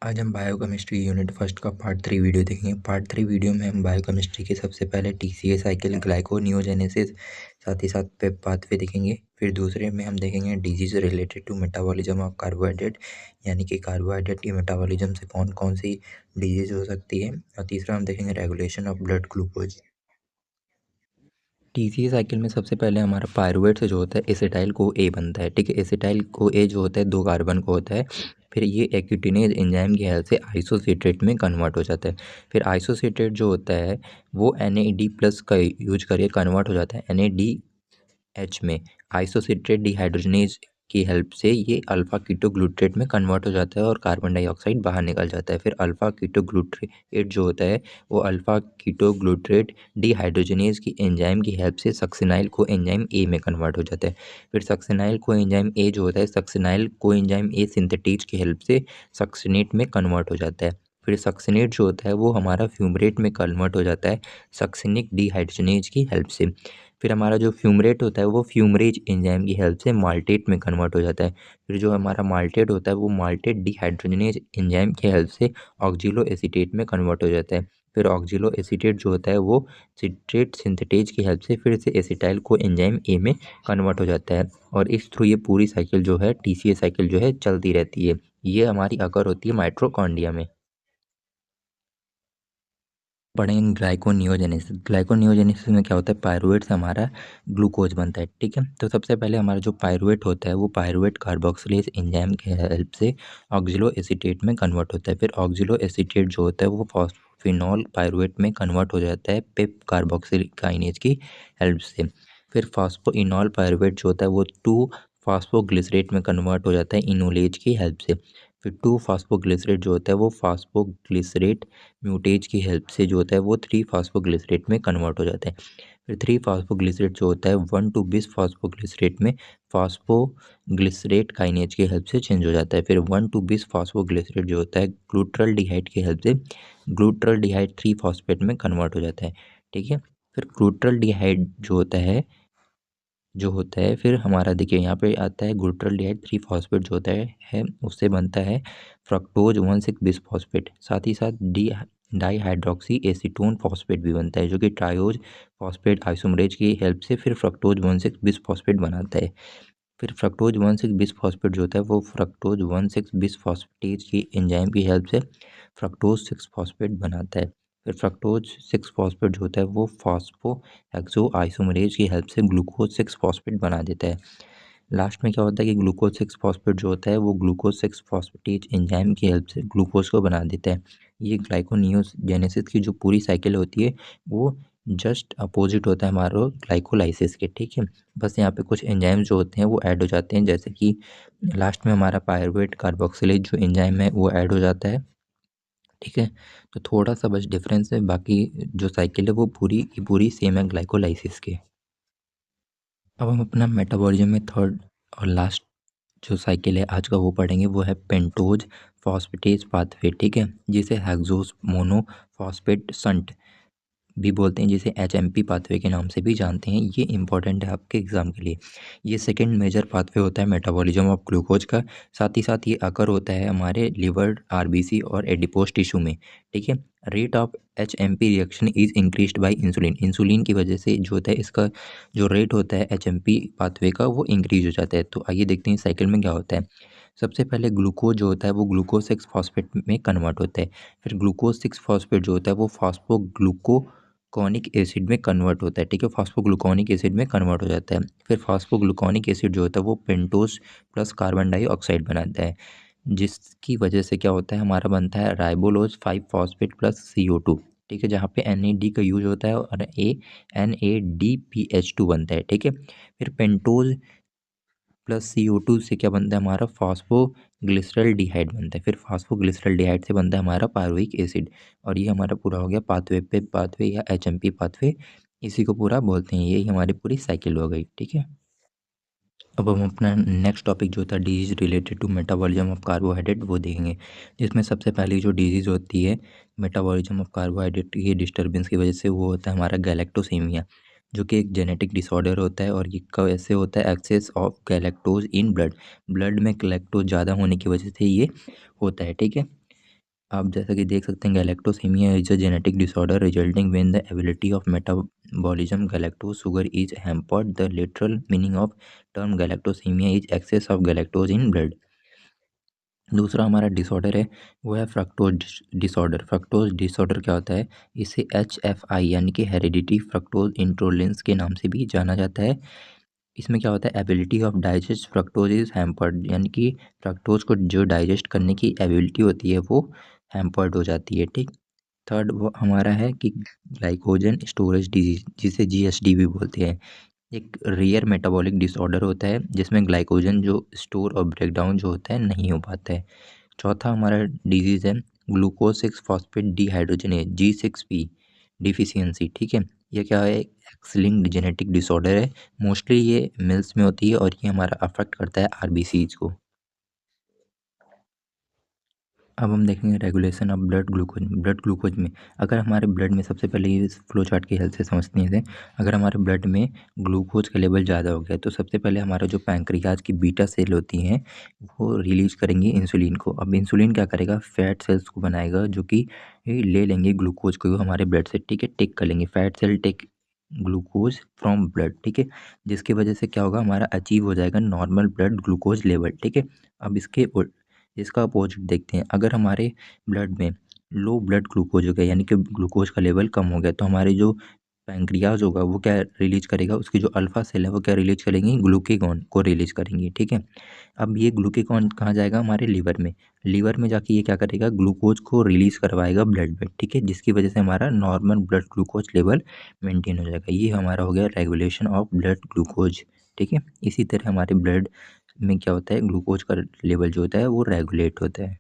आज हम biochemistry unit first का पार्ट 3 वीडियो देखेंगे। पार्ट 3 वीडियो में हम बायोकेमिस्ट्री के सबसे पहले टीसीए साइकिल, ग्लाइकोनियोजेनेसिस, साथ ही साथ पेप पाथवे देखेंगे। फिर दूसरे में हम देखेंगे disease related to metabolism of carbohydrate, यानी कि कार्बोहाइड्रेट की मेटाबॉलिज्म से कौन कौन सी डिजीज हो सकती है। और तीसरा हम देखेंगे regulation of blood glucose. TCA cycle में सबसे पहले हमारा पायरुवेट से जो होता है एसिटाइल को ए बनता है। ठीक है, एसिटाइल को ए जो होता है 2 कार्बन को होता है। फिर ये एक्यूटिनेज एंजाइम की हेल्प से आइसोसिट्रेट में कन्वर्ट हो जाता है। फिर आइसोसिट्रेट जो होता है वो NAD+ का यूज करके कन्वर्ट हो जाता है NADH में। आइसोसिट्रेट डिहाइड्रोजनेज की हेल्प से ये अल्फ़ा कीटोग्लूट्रेट में कन्वर्ट हो जाता है और कार्बन डाइऑक्साइड बाहर निकल जाता है। फिर अल्फ़ा कीटोग्लूट्रेट जो होता है वो अल्फ़ा कीटोग्लूट्रेट डिहाइड्रोजनेज की एंजाइम की हेल्प से सक्सिनाइल को एंजाइम ए में कन्वर्ट हो जाता है। फिर सक्सिनाइल को एंजाइम ए जो होता है सक्सिनाइल को एंजाइम ए सिंथेटेज की हेल्प से सक्सिनेट में कन्वर्ट हो जाता है। फिर सक्सिनेट जो होता है वो हमारा फ्यूमरेट में कन्वर्ट हो जाता है सक्सिनिक डिहाइड्रोजनेज की हेल्प से। फिर हमारा जो फ्यूमरेट होता है वो फ्यूमरेज एंजाइम की हेल्प से माल्टेट में कन्वर्ट हो जाता है। फिर जो हमारा माल्टेट होता है वो माल्टेट डिहाइड्रोजनेज एंजाइम की हेल्प से ऑक्जिलो एसीटेट में कन्वर्ट हो जाता है। फिर ऑक्जिलो एसीटेट जो होता है वो सिट्रेट सिंथेटेज की हेल्प से फिर से एसिटाइल को एंजाइम ए में कन्वर्ट हो जाता है। और इस थ्रू ये पूरी साइकिल जो है टीसीए साइकिल जो है चलती रहती है। ये हमारी अकर होती है माइटोकॉन्ड्रिया में। पढ़ेंगे ग्लाइकोनियोजेनेसिस। ग्लाइकोनियोजेनेसिस में क्या होता है, पायरुवेट से हमारा ग्लूकोज बनता है। ठीक है, तो सबसे पहले हमारा जो पायरुवेट होता है वो पायरुवेट कार्बोक्सिलेज एंजाइम के हेल्प से ऑक्जिलो एसीटेट में कन्वर्ट होता है। फिर ऑक्जिलो एसीटेट जो होता है वो फॉस्फिनॉल पायरुवेट में कन्वर्ट हो जाता है पेप कार्बोक्सिल काइनेज की हेल्प से। फिर फॉस्फोइनॉल पायरुवेट जो होता है वो 2 फॉस्फोग्लिसरेट में कन्वर्ट हो जाता है इनोलेज की हेल्प से। फिर 2 फॉस्फोग्लिसरेट जो होता है वो फॉस्फोग्लिसरेट म्यूटेज की हेल्प से जो होता है वो 3 फॉस्फोग्लिसरेट में कन्वर्ट हो जाता है। फिर 3 फॉस्फोग्लिसरेट जो होता है 1 to 20 फॉस्फोग्लिसरेट में फॉस्फोग्लिसरेट काइनेज की हेल्प से चेंज हो जाता है। फिर 1 to 20 फॉस्फोग्लिसरेट जो होता है ग्लूट्रल डिहाइड की हेल्प से ग्लूट्रल डिहाइड 3 फॉस्फेट में कन्वर्ट हो जाता है। ठीक है, फिर ग्लूट्रल डिहाइड जो होता है फिर हमारा देखिए यहाँ पे आता है ग्लूट्रल डिहाइड 3 फॉस्फेट जो होता है उससे बनता है फ्रक्टोज 1,6-बिसफॉस्फेट। साथ ही साथ डाईहाइड्रोक्सी एसीटोन फॉस्फेट भी बनता है जो कि ट्रायोज फॉस्फेट आइसोमरेज की हेल्प से फिर फ्रक्टोज 1,6-बिसफॉस्फेट बनाता है। फिर फ्रक्टोज 1,6-बिसफॉस्फेट जो होता है वो फ्रक्टोज 1,6-बिसफॉस्फेटेज की एंजाइम की हेल्प से फ्रक्टोज 6 फॉस्फेट बनाता है। फिर फ्रक्टोज 6 फॉस्फेट जो होता है वो फॉस्फो हेक्सो आइसोमरेज की हेल्प से ग्लूकोज 6 फॉस्फेट बना देता है। लास्ट में क्या होता है कि ग्लूकोज 6 फॉस्फेट जो होता है वो ग्लूकोज 6 फॉस्फेटेज एंजाइम की हेल्प से ग्लूकोज को बना देता है। ये ग्लाइकोनियोजेनेसिस की जो पूरी साइकिल होती है वो जस्ट अपोजिट होता है हमारा ग्लाइकोलाइसिस के। ठीक है, बस यहाँ पे कुछ एंजाइम जो होते हैं वो ऐड हो जाते हैं, जैसे कि लास्ट में हमारा पायरुवेट कार्बोक्सिलेज जो एंजाइम है वो ऐड हो जाता है। ठीक है, तो थोड़ा सा बस डिफरेंस है, बाकी जो साइकिल है वो पूरी की पूरी सेम है ग्लाइकोलाइसिस के। अब हम अपना मेटाबॉलिज्म में थर्ड और लास्ट जो साइकिल है आज का वो पढ़ेंगे, वो है पेंटोज फॉस्फेटेज पाथवे। ठीक है, जिसे हेक्सोस मोनो फॉस्फेट संट भी बोलते हैं, जिसे HMP पाथवे के नाम से भी जानते हैं। ये इंपॉर्टेंट है आपके एग्जाम के लिए। ये सेकंड मेजर पाथवे होता है मेटाबॉलिज्म ऑफ ग्लूकोज का। साथ ही साथ ये अकर होता है हमारे लिवर, RBC और एडिपोज टिश्यू में। ठीक है, rate of HMP reaction is increased by insulin. Insulin की वजह से जो होता है इसका जो रेट होता है HMP पाथवे का वो इंक्रीज हो जाता है। तो आइए देखते हैं साइकिल में क्या होता है। सबसे पहले ग्लूकोज जो होता है वो ग्लूकोज 6 फॉस्फेट में कन्वर्ट होता है। फिर ग्लूकोज 6 फॉस्फेट जो होता है वो फॉस्फोग्लूकोनिक एसिड में कन्वर्ट होता है। ठीक है, फॉस्फोग्लूकोनिक एसिड में कन्वर्ट हो जाता है। फिर फॉस्फोग्लूकोनिक एसिड जो होता है वो पेंटोस प्लस कार्बन डाइऑक्साइड बनाता है, जिसकी वजह से क्या होता है हमारा बनता है राइबोलोज 5 फॉस्फेट प्लस CO2। ठीक है, जहाँ पे NAD का यूज होता है और NADPH2 बनता है। ठीक है, फिर पेंटोज प्लस CO2 से क्या बनता है हमारा फॉस्फोग्लिसरल बनता है। फिर फॉस्फोग्लिसरल से बनता है हमारा पायरुविक एसिड। और ये हमारा पूरा हो गया पाथवे पे पाथवे या HMP पाथवे, इसी को पूरा बोलते हैं। यही हमारी पूरी साइकिल हो गई। ठीक है, अब हम अपना नेक्स्ट टॉपिक जो था disease related to metabolism of carbohydrate वो देखेंगे, जिसमें सबसे पहली जो डिजीज़ होती है मेटाबॉलिज्म ऑफ कार्बोहाइड्रेट की डिस्टर्बेंस की वजह से वो होता है हमारा गैलेक्टोसीमिया, जो कि एक जेनेटिक डिसऑर्डर होता है। और ये कब ऐसे होता है, excess of galactose in blood, blood में गैलेक्टोज ज़्यादा होने की वजह से ये होता है। ठीक है, आप जैसा कि देख सकते हैं, galactosemia is a genetic disorder resulting when the ability of metabolism galactose sugar is hampered. The literal meaning of term galactosemia is excess of galactose in blood. दूसरा हमारा डिसऑर्डर है वो है फ्रक्टोज डिसऑर्डर। फ्रक्टोज डिसऑर्डर क्या होता है? इसे HFI यानी कि हेरिडिटी फ्रक्टोज इंटॉलरेंस के नाम से भी जाना जाता है। इसमें क्या होता है? Ability of digest fructose is hampered, यानी कि फ्रक्टोज को जो डाइजेस्ट करने की एबिलिटी होती है वो हैम्पर्ड हो जाती है। ठीक। थर्ड वो हमारा है कि ग्लाइकोजन स्टोरेज डिजीज, जिसे GSD भी बोलते हैं। एक रेयर मेटाबॉलिक डिसऑर्डर होता है जिसमें ग्लाइकोजन जो स्टोर और ब्रेकडाउन जो होता है नहीं हो पाता है। चौथा हमारा डिजीज़ है glucose 6 phosphate dehydrogenase G6P deficiency. ठीक है। ये क्या है? एक्स लिंक्ड जेनेटिक डिसऑर्डर है। मोस्टली ये मिल्स में होती है और ये हमारा अफेक्ट करता है RBCs को। अब हम देखेंगे regulation of blood glucose. Blood glucose में अगर हमारे ब्लड में, सबसे पहले ये फ्लो चार्ट की हेल्प से समझते हैं इसे। अगर हमारे ब्लड में ग्लूकोज का लेवल ज़्यादा हो गया तो सबसे पहले हमारा जो पैंक्रियाज की बीटा सेल होती हैं वो रिलीज करेंगी इंसुलिन को। अब इंसुलिन क्या करेगा? फैट सेल्स को बनाएगा जो कि ये ले लेंगे ग्लूकोज को हमारे ब्लड से। ठीक है। टेक कर लेंगे, fat cell take glucose from blood. ठीक है। जिसकी वजह से क्या होगा? हमारा अचीव हो जाएगा नॉर्मल ब्लड ग्लूकोज लेवल। ठीक है। अब इसका अपोजिट देखते हैं। अगर हमारे ब्लड में लो ब्लड ग्लूकोज हो गया, यानी कि ग्लूकोज का लेवल कम हो गया, तो हमारे जो पैंक्रियाज होगा वो क्या रिलीज करेगा? उसकी जो अल्फा सेल है वो क्या रिलीज करेंगी? ग्लूकेगॉन को रिलीज करेंगी। ठीक है। अब ये ग्लूकेगॉन कहाँ जाएगा? हमारे लीवर में। लीवर में जाके ये क्या करेगा? ग्लूकोज को रिलीज करवाएगा ब्लड में। ठीक है। जिसकी वजह से हमारा normal blood glucose level maintain हो जाएगा। ये हमारा हो गया रेगुलेशन ऑफ ब्लड ग्लूकोज। ठीक है। इसी तरह हमारे ब्लड में क्या होता है? ग्लूकोज का लेवल जो होता है वो रेगुलेट होता है।